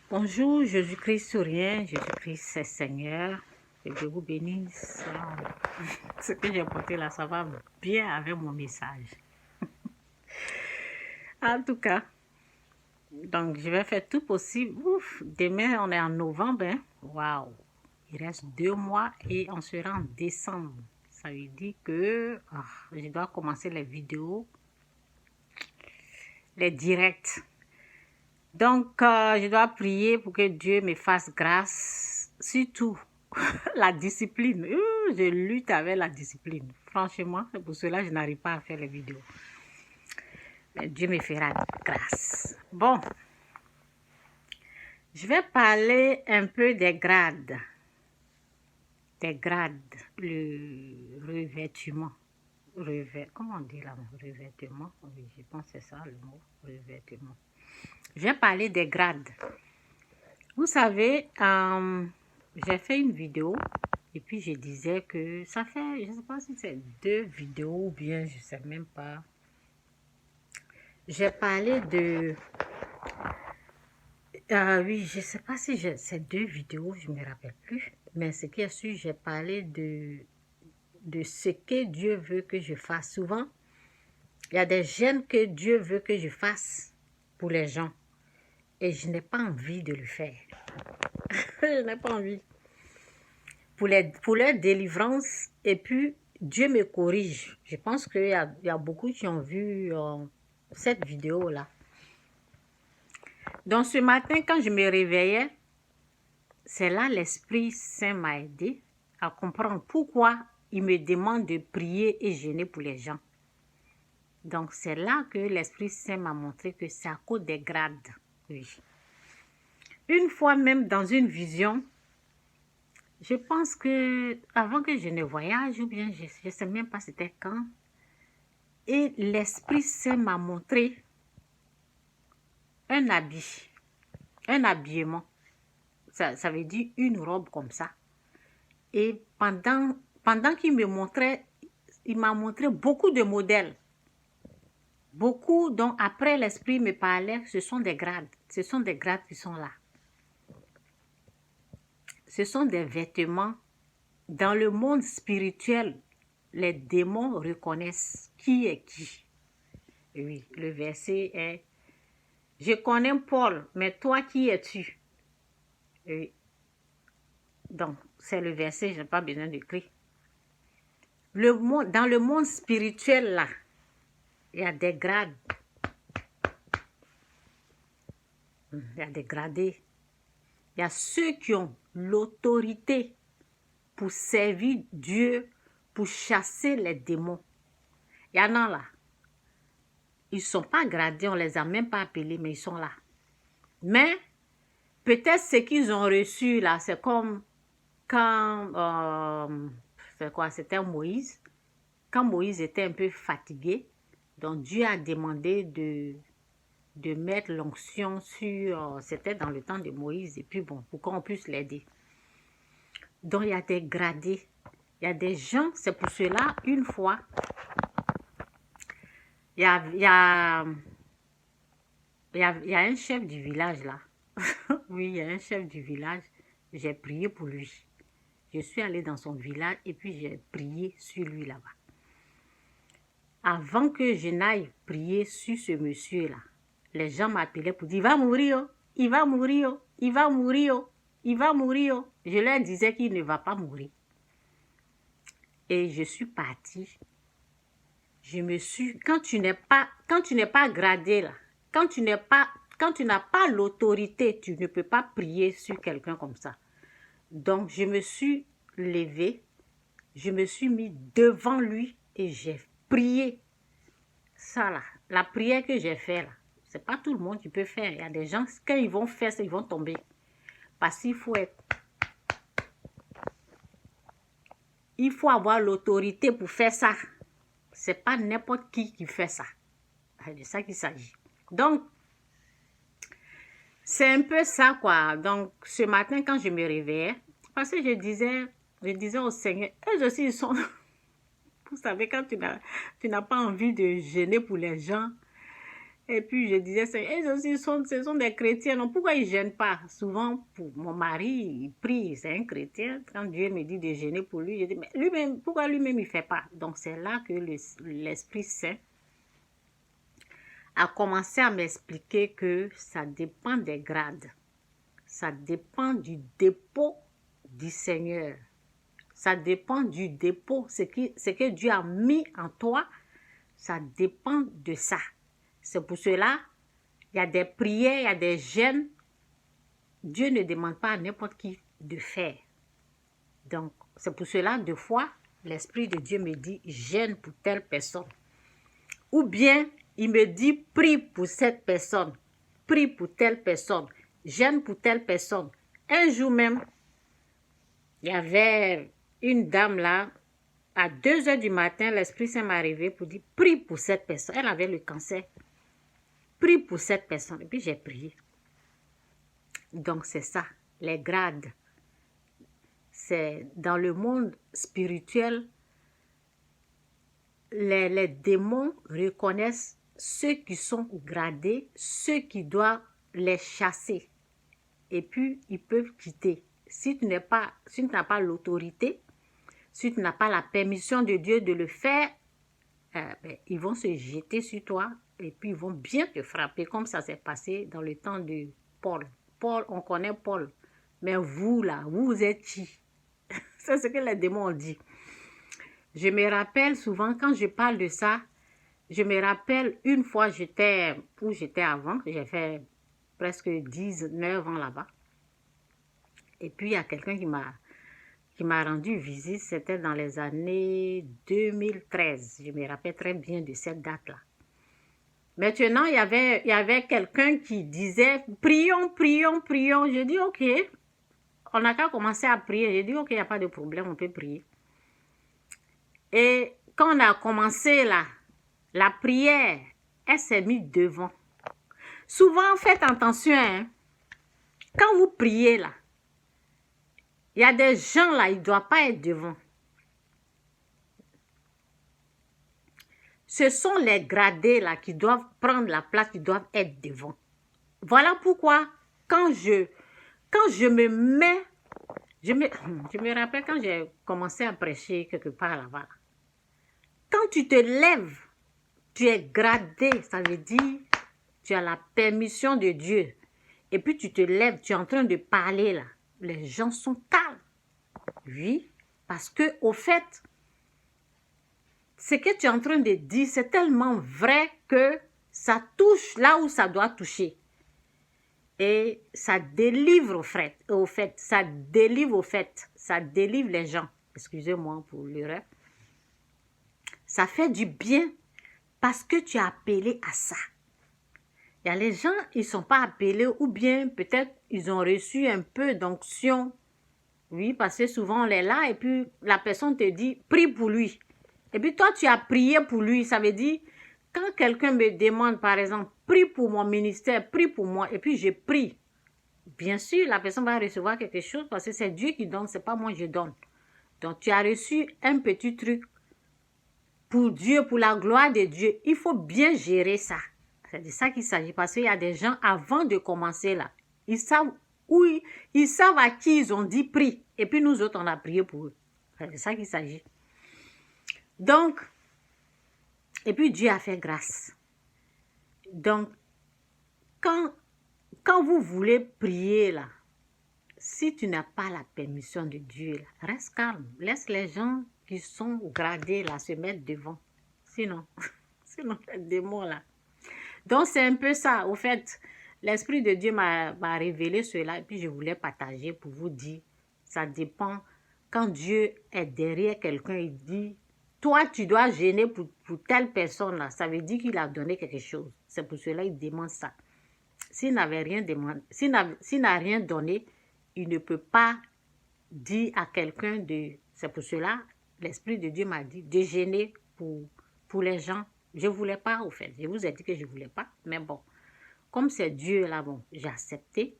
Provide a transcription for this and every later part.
Bonjour, Jésus-Christ sourient, Jésus-Christ c'est Seigneur, que Dieu vous bénisse. Ce que j'ai porté là, ça va bien avec mon message. En tout cas, donc je vais faire tout possible. Ouf, demain on est en novembre, hein? Waouh! Il reste 2 mois et on sera en décembre. Ça veut dire que je dois commencer les vidéos, les directs. Donc, je dois prier pour que Dieu me fasse grâce, surtout la discipline. Je lutte avec la discipline. Franchement, c'est pour cela que je n'arrive pas à faire les vidéos. Mais Dieu me fera grâce. Bon, je vais parler un peu des grades. Des grades, le revêtement. Comment on dit là? Revêtement? Oui, je pense que c'est ça le mot, revêtement. Je vais parler des grades. Vous savez, j'ai fait une vidéo et puis je disais que ça fait, je ne sais pas si c'est 2 vidéos ou bien je ne sais même pas. J'ai parlé de... oui, je ne sais pas si c'est 2 vidéos, je ne me rappelle plus. Mais ce qui est sûr, j'ai parlé de ce que Dieu veut que je fasse. Souvent, il y a des gènes que Dieu veut que je fasse pour les gens. Et je n'ai pas envie de le faire. Je n'ai pas envie. Pour leur délivrance, et puis Dieu me corrige. Je pense qu'il y a beaucoup qui ont vu cette vidéo-là. Donc ce matin, quand je me réveillais, c'est là l'Esprit Saint m'a aidé à comprendre pourquoi il me demande de prier et jeûner pour les gens. Donc c'est là que l'Esprit Saint m'a montré que c'est à cause des grades. Oui. Une fois même dans une vision, je pense que avant que je ne voyage, ou bien je ne sais même pas c'était quand, et l'Esprit Saint m'a montré un habit, un habillement. Ça veut dire une robe comme ça. Et pendant qu'il me montrait, il m'a montré beaucoup de modèles. Beaucoup dont après l'Esprit me parlait, ce sont des grades. Ce sont des grades qui sont là. Ce sont des vêtements. Dans le monde spirituel, les démons reconnaissent qui est qui. Oui, le verset est « Je connais Paul, mais toi qui es-tu » Oui. Donc, c'est le verset, je n'ai pas besoin d'écrire. Dans le monde spirituel, là, il y a des grades. Il y a des gradés. Il y a ceux qui ont l'autorité pour servir Dieu, pour chasser les démons. Il y en a là. Ils ne sont pas gradés, on ne les a même pas appelés, mais ils sont là. Mais, peut-être ce qu'ils ont reçu là, c'est comme quand, c'est quoi, c'était Moïse. Quand Moïse était un peu fatigué, donc Dieu a demandé de mettre l'onction sur, c'était dans le temps de Moïse, et puis bon, pour qu'on puisse l'aider. Donc il y a des gradés, il y a des gens, c'est pour cela, une fois, il y a un chef du village là. Oui, il y a un chef du village, j'ai prié pour lui. Je suis allée dans son village et puis j'ai prié sur lui là-bas. Avant que je n'aille prier sur ce monsieur-là, les gens m'appelaient pour dire « Il va mourir, il va mourir, il va mourir, il va mourir. » Je leur disais qu'il ne va pas mourir. Et je suis partie. Quand tu n'es pas gradé là, quand tu n'as pas l'autorité, tu ne peux pas prier sur quelqu'un comme ça. Donc, je me suis levée, je me suis mis devant lui et j'ai prié. Ça là, la prière que j'ai faite là, c'est pas tout le monde qui peut faire. Il y a des gens, quand ils vont faire ça, ils vont tomber. Parce qu'il faut avoir l'autorité pour faire ça. C'est pas n'importe qui fait ça. C'est de ça qu'il s'agit. Donc, c'est un peu ça quoi. Donc, ce matin quand je me réveillais, parce que je disais au Seigneur, eux aussi ils sont... Vous savez, quand tu n'as pas envie de gêner pour les gens, Et puis je disais, eux aussi ce sont des chrétiens, non, pourquoi ils ne jeûnent pas? Souvent, pour mon mari, il prie, c'est un chrétien. Quand Dieu me dit de jeûner pour lui, je dis, mais lui-même, pourquoi lui-même il ne fait pas? Donc c'est là que l'Esprit Saint a commencé à m'expliquer que ça dépend des grades. Ça dépend du dépôt du Seigneur. Ça dépend du dépôt, ce que Dieu a mis en toi, ça dépend de ça. C'est pour cela, il y a des prières, il y a des jeûnes. Dieu ne demande pas à n'importe qui de faire. Donc, c'est pour cela, deux fois, l'Esprit de Dieu me dit, jeûne pour telle personne. Ou bien, il me dit, prie pour cette personne, prie pour telle personne, jeûne pour telle personne. Un jour même, il y avait une dame là, à 2 heures du matin, l'Esprit Saint m'est arrivé pour dire, prie pour cette personne. Elle avait le cancer. Prie pour cette personne. Et puis j'ai prié. Donc c'est ça, les grades. C'est dans le monde spirituel, les démons reconnaissent ceux qui sont gradés, ceux qui doivent les chasser. Et puis, ils peuvent quitter. Si tu n'as pas l'autorité, si tu n'as pas la permission de Dieu de le faire, ils vont se jeter sur toi et puis ils vont bien te frapper, comme ça s'est passé dans le temps de Paul. Paul, on connaît Paul. Mais vous, là, vous êtes qui? C'est ce que les démons ont dit. Je me rappelle souvent, quand je parle de ça, je me rappelle une fois, où j'étais avant, j'ai fait presque 19 ans là-bas. Et puis, il y a quelqu'un qui m'a rendu visite, c'était dans les années 2013. Je me rappelle très bien de cette date-là. Maintenant, il y avait quelqu'un qui disait, prions, prions, prions. J'ai dit, ok, on n'a qu'à commencer à prier. J'ai dit, ok, il n'y a pas de problème, on peut prier. Et quand on a commencé là, la prière, elle s'est mise devant. Souvent, faites attention, hein, quand vous priez là, il y a des gens là, ils ne doivent pas être devant. Ce sont les gradés là qui doivent prendre la place, qui doivent être devant. Voilà pourquoi, quand je me mets, je me rappelle quand j'ai commencé à prêcher quelque part là-bas. Quand tu te lèves, tu es gradé, ça veut dire tu as la permission de Dieu. Et puis tu te lèves, tu es en train de parler là. Les gens sont calmes. Oui, parce que au fait, ce que tu es en train de dire, c'est tellement vrai que ça touche là où ça doit toucher. Et ça délivre au fait, ça délivre les gens. Excusez-moi pour l'erreur. Ça fait du bien parce que tu as appelé à ça. Il y a les gens, ils ne sont pas appelés ou bien peut-être ils ont reçu un peu d'onction. Oui, parce que souvent on est là et puis la personne te dit, prie pour lui. Et puis toi, tu as prié pour lui. Ça veut dire, quand quelqu'un me demande, par exemple, prie pour mon ministère, prie pour moi, et puis je prie. Bien sûr, la personne va recevoir quelque chose parce que c'est Dieu qui donne, c'est pas moi je donne. Donc, tu as reçu un petit truc pour Dieu, pour la gloire de Dieu. Il faut bien gérer ça. C'est de ça qu'il s'agit parce qu'il y a des gens, avant de commencer là, ils savent à qui ils ont dit prie. Et puis nous autres, on a prié pour eux. C'est de ça qu'il s'agit. Donc, et puis Dieu a fait grâce. Donc, quand vous voulez prier là, si tu n'as pas la permission de Dieu, là, reste calme. Laisse les gens qui sont gradés là se mettre devant. Sinon, les démons là. Donc, c'est un peu ça. Au fait, l'Esprit de Dieu m'a révélé cela et puis je voulais partager pour vous dire, ça dépend. Quand Dieu est derrière quelqu'un, il dit, toi, tu dois gêner pour telle personne là. Ça veut dire qu'il a donné quelque chose. C'est pour cela qu'il demande ça. S'il n'avait rien demandé, s'il n'a rien donné, il ne peut pas dire à quelqu'un de... C'est pour cela, l'Esprit de Dieu m'a dit de gêner pour les gens. Je ne voulais pas, au fait. Je vous ai dit que je ne voulais pas. Mais bon, comme c'est Dieu là, bon, j'ai accepté.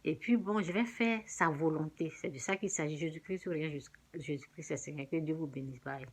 Et puis bon, je vais faire sa volonté. C'est de ça qu'il s'agit. Jésus-Christ ou rien, Jésus-Christ c'est Seigneur. Que Dieu vous bénisse. Bye.